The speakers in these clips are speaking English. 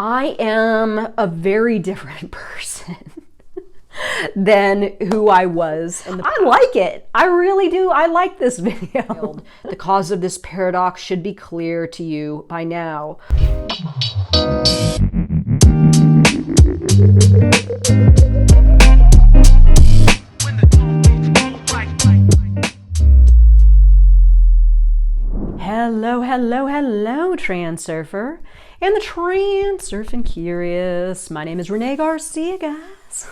I am a very different person than who I was. I like it. I really do. I like this video. The cause of this paradox should be clear to you by now. Hello, hello, hello, Transurfer and the Transurfing Curious. My name is Renee Garcia, guys.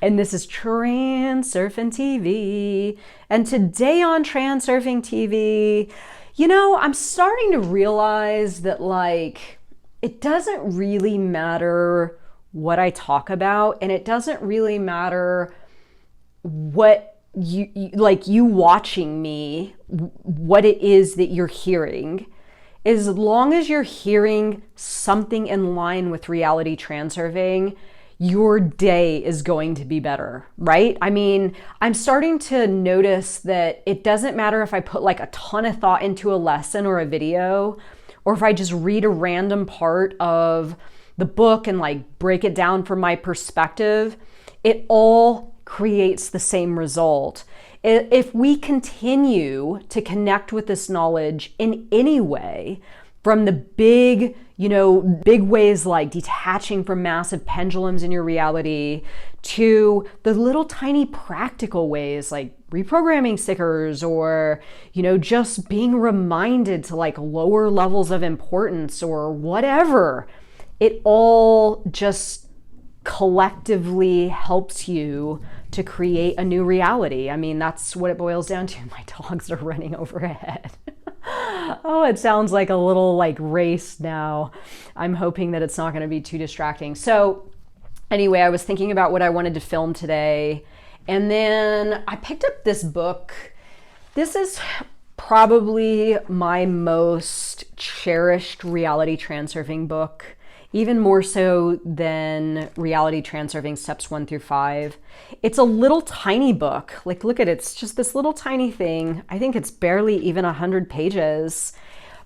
And this is TransurfingTV. And today on TransurfingTV, you know, I'm starting to realize that, like, it doesn't really matter what I talk about, and it doesn't really matter what you watching me, what it is that you're hearing, as long as you're hearing something in line with reality transurfing, your day is going to be better, right? I mean, I'm starting to notice that it doesn't matter if I put like a ton of thought into a lesson or a video, or if I just read a random part of the book and like break it down from my perspective, it all creates the same result. If we continue to connect with this knowledge in any way, from the big ways like detaching from massive pendulums in your reality, to the little tiny practical ways like reprogramming stickers, or, just being reminded to like lower levels of importance or whatever, it all just collectively helps you to create a new reality. I mean, that's what it boils down to. My dogs are running overhead. Oh, it sounds like a little like race now. I'm hoping that it's not going to be too distracting. So anyway, I was thinking about what I wanted to film today, and then I picked up this book. This is probably my most cherished reality transurfing book, even more so than Reality Transurfing Steps 1 through 5. It's a little tiny book. Like, look at it. It's just this little tiny thing. I think it's barely even 100 pages.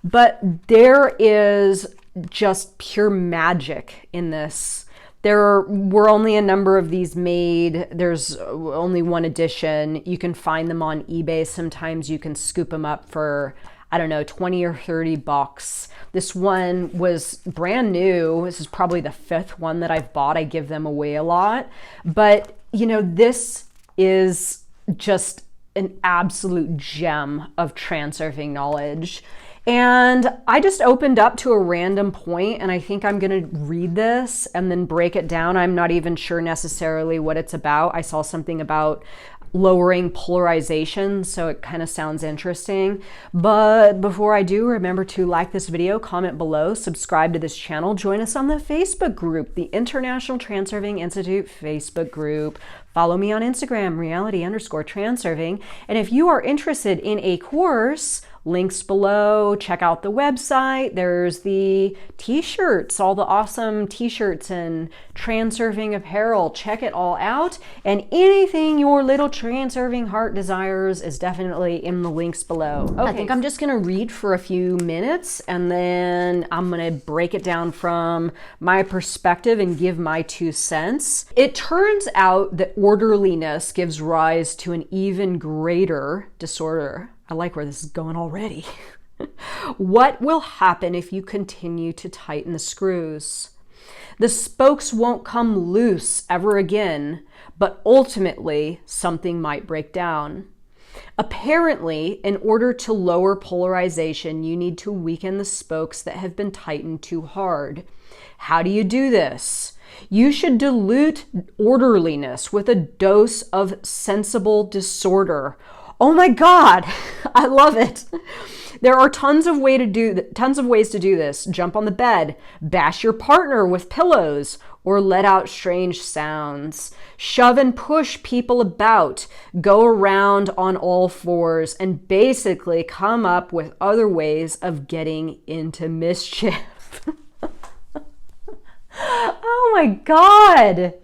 But there is just pure magic in this. There were only a number of these made. There's only one edition. You can find them on eBay. Sometimes you can scoop them up for, I don't know, 20 or 30 bucks. This one was brand new. This is probably the 5th one that I've bought. I give them away a lot. But, this is just an absolute gem of transurfing knowledge. And I just opened up to a random point, and I think I'm going to read this and then break it down. I'm not even sure necessarily what it's about. I saw something about lowering polarization, so it kind of sounds interesting. But before I do, remember to like this video, comment below, subscribe to this channel, join us on the Facebook group, the International Transurfing Institute Facebook group. Follow me on Instagram, reality_transurfing. And if you are interested in a course, links below, check out the website. There's the t-shirts, all the awesome t-shirts and transurfing apparel. Check it all out. And anything your little transurfing heart desires is definitely in the links below. Okay. I think I'm just gonna read for a few minutes, and then I'm gonna break it down from my perspective and give my 2 cents. It turns out that orderliness gives rise to an even greater disorder. I like where this is going already. What will happen if you continue to tighten the screws? The spokes won't come loose ever again, but ultimately something might break down. Apparently, in order to lower polarization, you need to weaken the spokes that have been tightened too hard. How do you do this? You should dilute orderliness with a dose of sensible disorder. Oh my God, I love it. There are tons of ways to do this. Jump on the bed, bash your partner with pillows, or let out strange sounds. Shove and push people about, go around on all fours, and basically come up with other ways of getting into mischief. Oh my God.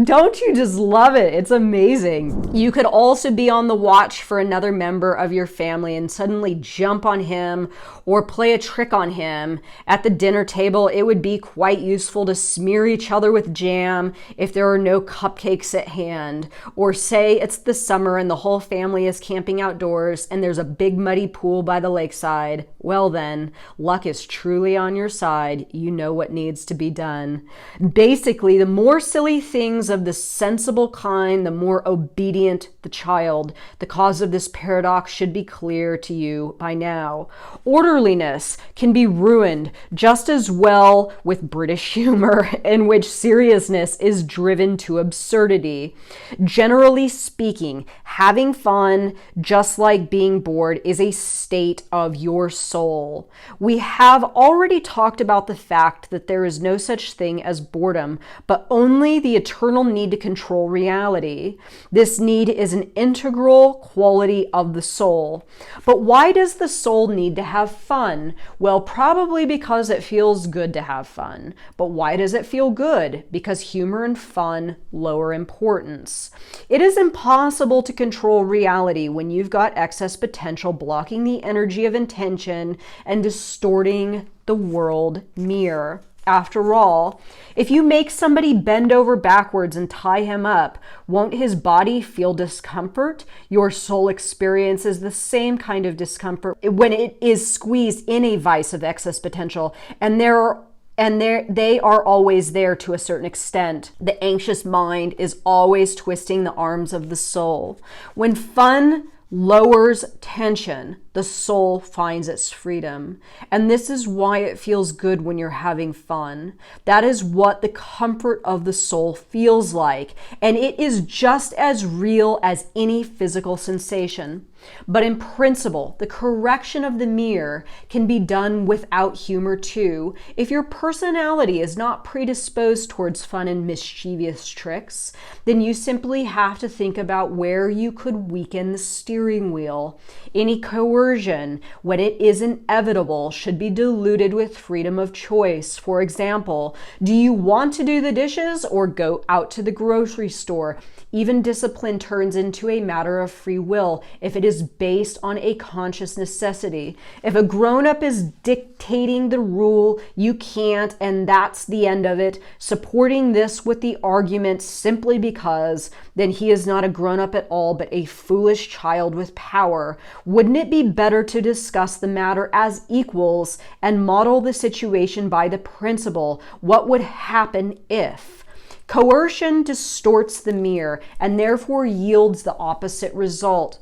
Don't you just love it? It's amazing. You could also be on the watch for another member of your family and suddenly jump on him or play a trick on him. At the dinner table, it would be quite useful to smear each other with jam if there are no cupcakes at hand. Or say it's the summer and the whole family is camping outdoors and there's a big muddy pool by the lakeside. Well then, luck is truly on your side. You know what needs to be done. Basically, the more silly things of the sensible kind, the more obedient the child. The cause of this paradox should be clear to you by now. Orderliness can be ruined just as well with British humor, in which seriousness is driven to absurdity. Generally speaking, having fun, just like being bored, is a state of your soul. We have already talked about the fact that there is no such thing as boredom, but only the eternal need to control reality. This need is an integral quality of the soul. But why does the soul need to have fun? Well, probably because it feels good to have fun. But why does it feel good? Because humor and fun lower importance. It is impossible to control reality when you've got excess potential blocking the energy of intention and distorting the world mirror. After all, if you make somebody bend over backwards and tie him up, won't his body feel discomfort? Your soul experiences the same kind of discomfort when it is squeezed in a vice of excess potential, and they are always there to a certain extent. The anxious mind is always twisting the arms of the soul. When fun lowers tension, the soul finds its freedom. And this is why it feels good when you're having fun. That is what the comfort of the soul feels like. And it is just as real as any physical sensation. But in principle, the correction of the mirror can be done without humor too. If your personality is not predisposed towards fun and mischievous tricks, then you simply have to think about where you could weaken the steering wheel. Any coercion, when it is inevitable, should be diluted with freedom of choice. For example, do you want to do the dishes or go out to the grocery store? Even discipline turns into a matter of free will if it is based on a conscious necessity. If a grown-up is dictating the rule, you can't, and that's the end of it. Supporting this with the argument simply because, then he is not a grown-up at all, but a foolish child with power. Wouldn't it be better to discuss the matter as equals and model the situation by the principle, what would happen if? Coercion distorts the mirror and therefore yields the opposite result.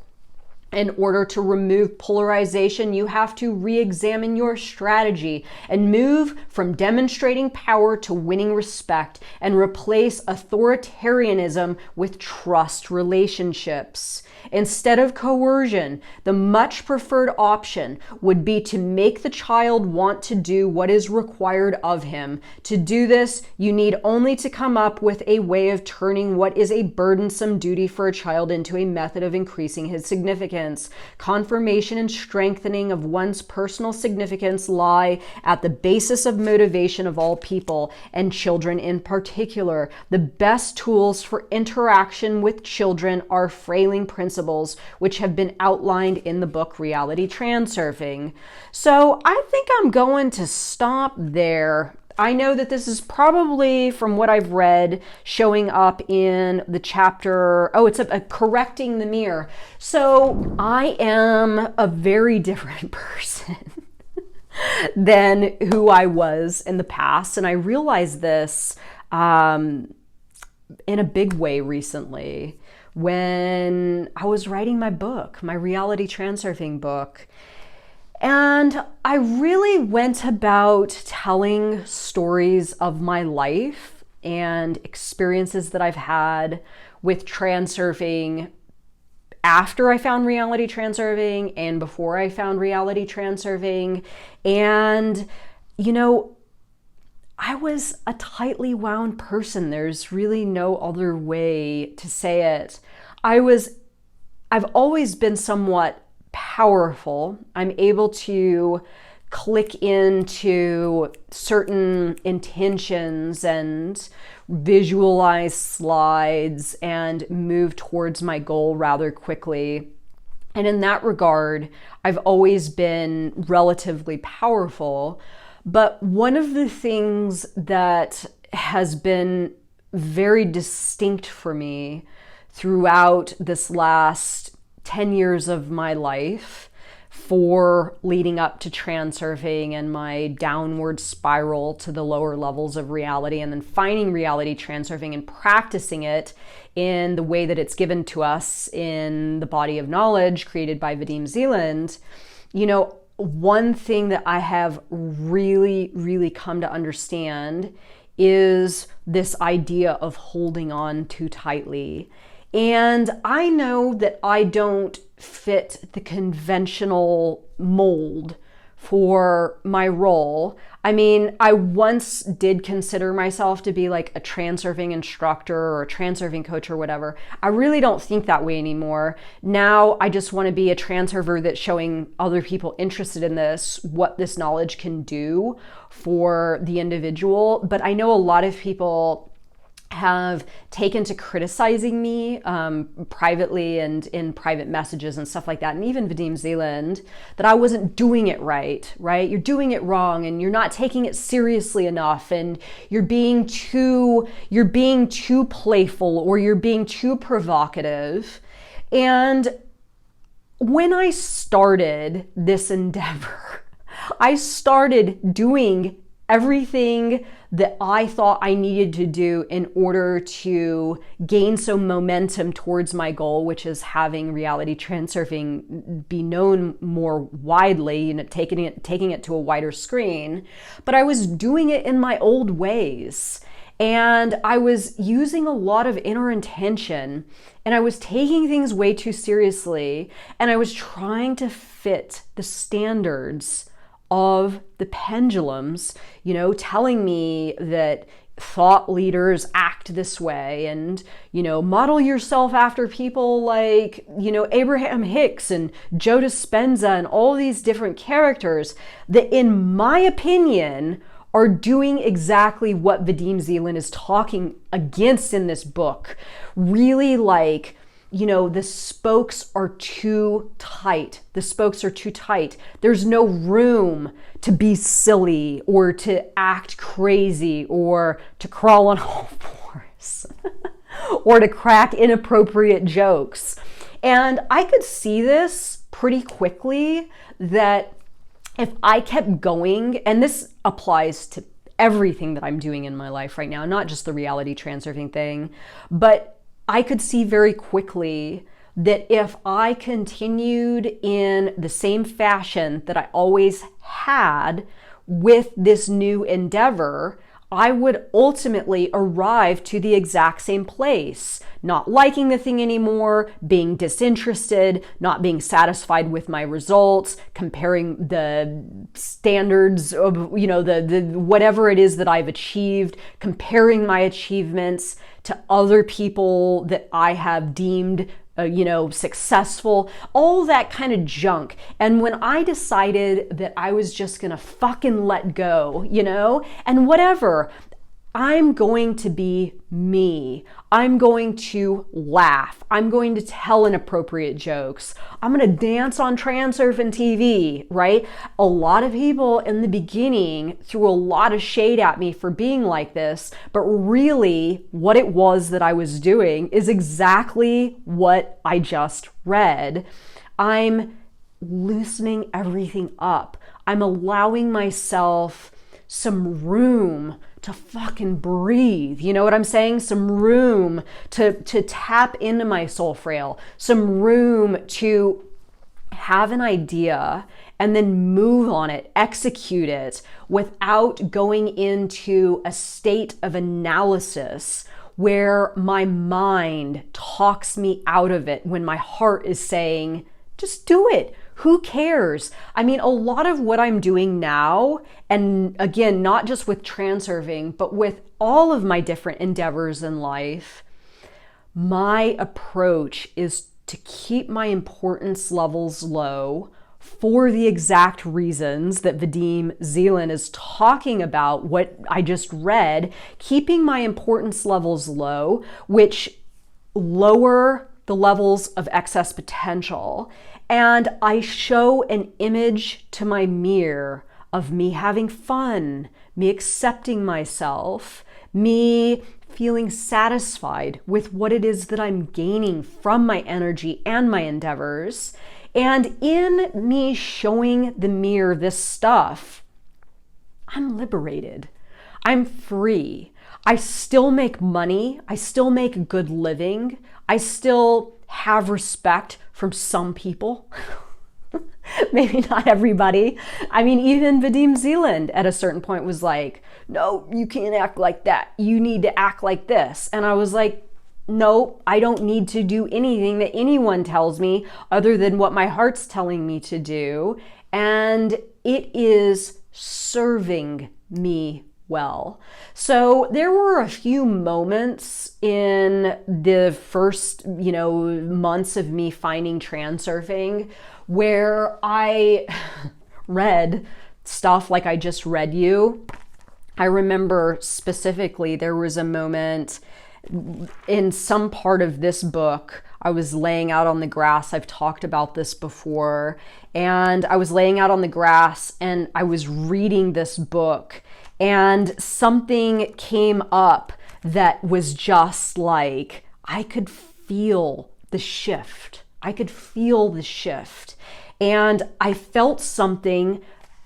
In order to remove polarization, you have to re-examine your strategy and move from demonstrating power to winning respect and replace authoritarianism with trust relationships. Instead of coercion, the much preferred option would be to make the child want to do what is required of him. To do this, you need only to come up with a way of turning what is a burdensome duty for a child into a method of increasing his significance. Confirmation and strengthening of one's personal significance lie at the basis of motivation of all people, and children in particular. The best tools for interaction with children are frailing principles which have been outlined in the book Reality Transurfing. So I think I'm going to stop there. I know that this is probably, from what I've read, showing up in the chapter, it's a correcting the mirror. So I am a very different person than who I was in the past. And I realized this in a big way recently when I was writing my book, my Reality Transurfing book. And I really went about telling stories of my life and experiences that I've had with transurfing after I found Reality Transurfing and before I found Reality Transurfing. And, you know, I was a tightly wound person. There's really no other way to say it. I've always been somewhat powerful. I'm able to click into certain intentions and visualize slides and move towards my goal rather quickly. And in that regard, I've always been relatively powerful. But one of the things that has been very distinct for me throughout this last 10 years of my life, for leading up to transurfing and my downward spiral to the lower levels of reality, and then finding reality transurfing and practicing it in the way that it's given to us in the body of knowledge created by Vadim Zeland, you know, one thing that I have really come to understand is this idea of holding on too tightly. And I know that I don't fit the conventional mold for my role. I mean, I once did consider myself to be like a transurfing instructor or a transurfing coach or whatever. I really don't think that way anymore. Now I just want to be a transurfer that's showing other people interested in this, what this knowledge can do for the individual. But I know a lot of people have taken to criticizing me privately and in private messages and stuff like that, and even Vadim Zeland, that I wasn't doing it right? You're doing it wrong, and you're not taking it seriously enough, and you're being too playful, or you're being too provocative. And when I started this endeavor, I started doing everything that I thought I needed to do in order to gain some momentum towards my goal, which is having reality transurfing be known more widely, you know, taking it to a wider screen. But I was doing it in my old ways, and I was using a lot of inner intention, and I was taking things way too seriously, and I was trying to fit the standards of the pendulums, you know, telling me that thought leaders act this way, and, you know, model yourself after people like, you know, Abraham Hicks and Joe Dispenza and all these different characters that, in my opinion, are doing exactly what Vadim Zeland is talking against in this book. Really, like, you know, the spokes are too tight. The spokes are too tight. There's no room to be silly or to act crazy or to crawl on all fours or to crack inappropriate jokes. And I could see this pretty quickly, that if I kept going, and this applies to everything that I'm doing in my life right now, not just the reality transurfing thing, but I could see very quickly that if I continued in the same fashion that I always had with this new endeavor, I would ultimately arrive to the exact same place, not liking the thing anymore, being disinterested, not being satisfied with my results, comparing the standards of, you know, the whatever it is that I've achieved, comparing my achievements to other people that I have deemed you know, successful, all that kind of junk. And when I decided that I was just gonna fucking let go, you know, and whatever, I'm going to be me. I'm going to laugh. I'm going to tell inappropriate jokes. I'm going to dance on TransurfingTV, right? A lot of people in the beginning threw a lot of shade at me for being like this, but really what it was that I was doing is exactly what I just read. I'm loosening everything up. I'm allowing myself some room to fucking breathe. You know what I'm saying? Some room to tap into my soul frail, some room to have an idea and then move on it, execute it without going into a state of analysis where my mind talks me out of it when my heart is saying, just do it. Who cares? I mean, a lot of what I'm doing now, and again, not just with transurfing, but with all of my different endeavors in life, my approach is to keep my importance levels low, for the exact reasons that Vadim Zeland is talking about, what I just read, keeping my importance levels low, which lower the levels of excess potential. And I show an image to my mirror of me having fun, me accepting myself, me feeling satisfied with what it is that I'm gaining from my energy and my endeavors. And in me showing the mirror this stuff, I'm liberated. I'm free. I still make money. I still make a good living. I still have respect from some people. Maybe not everybody. I mean, even Vadim Zeland at a certain point was like, no, you can't act like that. You need to act like this. And I was like, no, I don't need to do anything that anyone tells me other than what my heart's telling me to do. And it is serving me well. So there were a few moments in the first, months of me finding transurfing where I read stuff like I just read you. I remember specifically there was a moment in some part of this book. I was laying out on the grass. I've talked about this before. And I was laying out on the grass and I was reading this book, and something came up that was just like, I could feel the shift. I could feel the shift. And I felt something,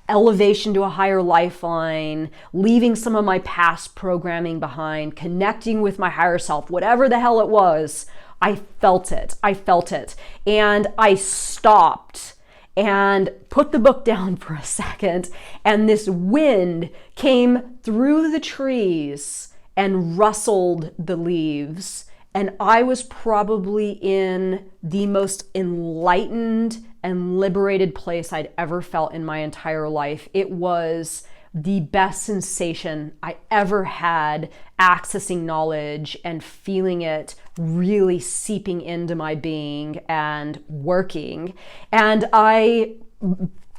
elevation to a higher lifeline, leaving some of my past programming behind, connecting with my higher self, whatever the hell it was. I felt it. I felt it. And I stopped and put the book down for a second, and this wind came through the trees and rustled the leaves. And I was probably in the most enlightened and liberated place I'd ever felt in my entire life. It was the best sensation I ever had, accessing knowledge and feeling it really seeping into my being and working. And I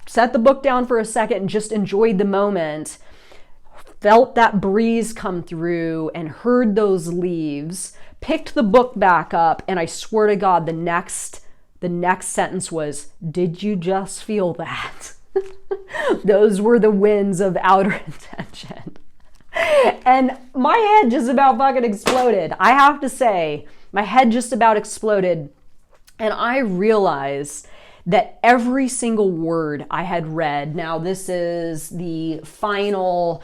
set the book down for a second and just enjoyed the moment, felt that breeze come through and heard those leaves, picked the book back up, and I swear to God, the next sentence was, "Did you just feel that?" Those were the winds of outer intention. And my head just about fucking exploded. I have to say, my head just about exploded. And I realized that every single word I had read, now this is the final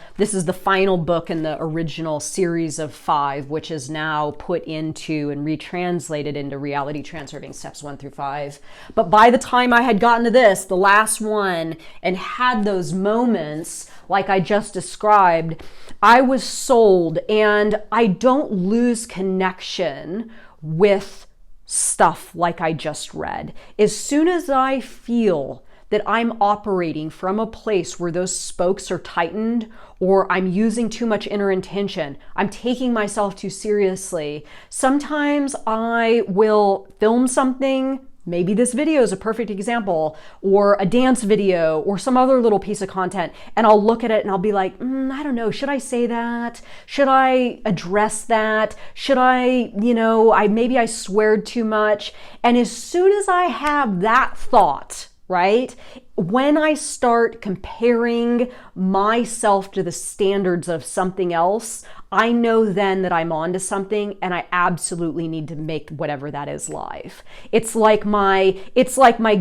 book in the original series of 5, which is now put into and retranslated into Reality Transurfing steps 1 through 5. But by the time I had gotten to this, the last one, and had those moments like I just described, I was sold, and I don't lose connection with stuff like I just read. As soon as I feel that I'm operating from a place where those spokes are tightened, or I'm using too much inner intention, I'm taking myself too seriously, sometimes I will film something. Maybe this video is a perfect example, or a dance video, or some other little piece of content, and I'll look at it and I'll be like, I don't know, should I say that? Should I address that? Should I, maybe I sweared too much. And as soon as I have that thought, right? When I start comparing myself to the standards of something else, I know then that I'm onto something, and I absolutely need to make whatever that is live. It's like my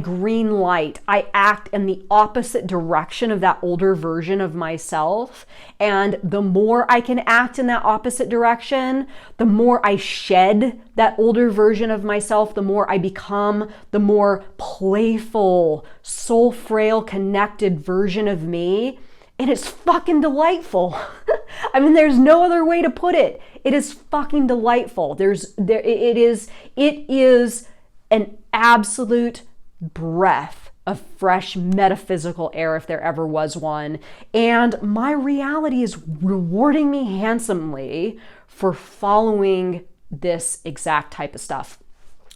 green light. I act in the opposite direction of that older version of myself. And the more I can act in that opposite direction, the more I shed that older version of myself, the more I become the more playful, soul frail, connected version of me. And it's fucking delightful. I mean, there's no other way to put it. It is fucking delightful. It is an absolute breath of fresh metaphysical air, if there ever was one. And my reality is rewarding me handsomely for following this exact type of stuff.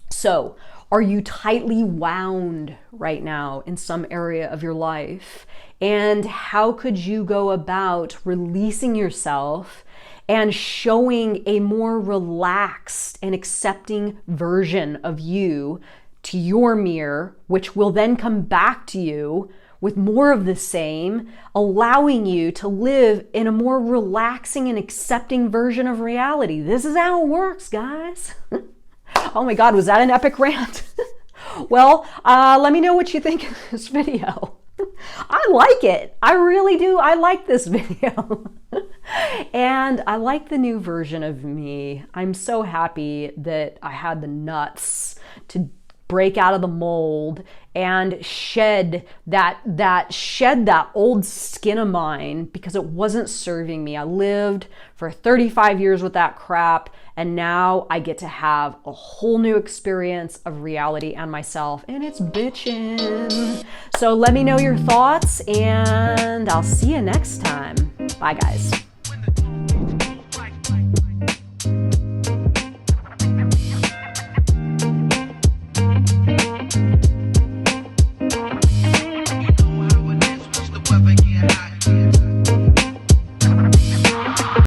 So Are you tightly wound right now in some area of your life? And how could you go about releasing yourself and showing a more relaxed and accepting version of you to your mirror, which will then come back to you with more of the same, allowing you to live in a more relaxing and accepting version of reality? This is how it works, guys. Oh my God, was that an epic rant? Well, let me know what you think of this video. I like it. I really do. I like this video. And I like the new version of me. I'm so happy that I had the nuts to break out of the mold and shed that old skin of mine, because it wasn't serving me. I lived for 35 years with that crap, and now I get to have a whole new experience of reality and myself, and it's bitchin'. So let me know your thoughts, and I'll see you next time. Bye, guys.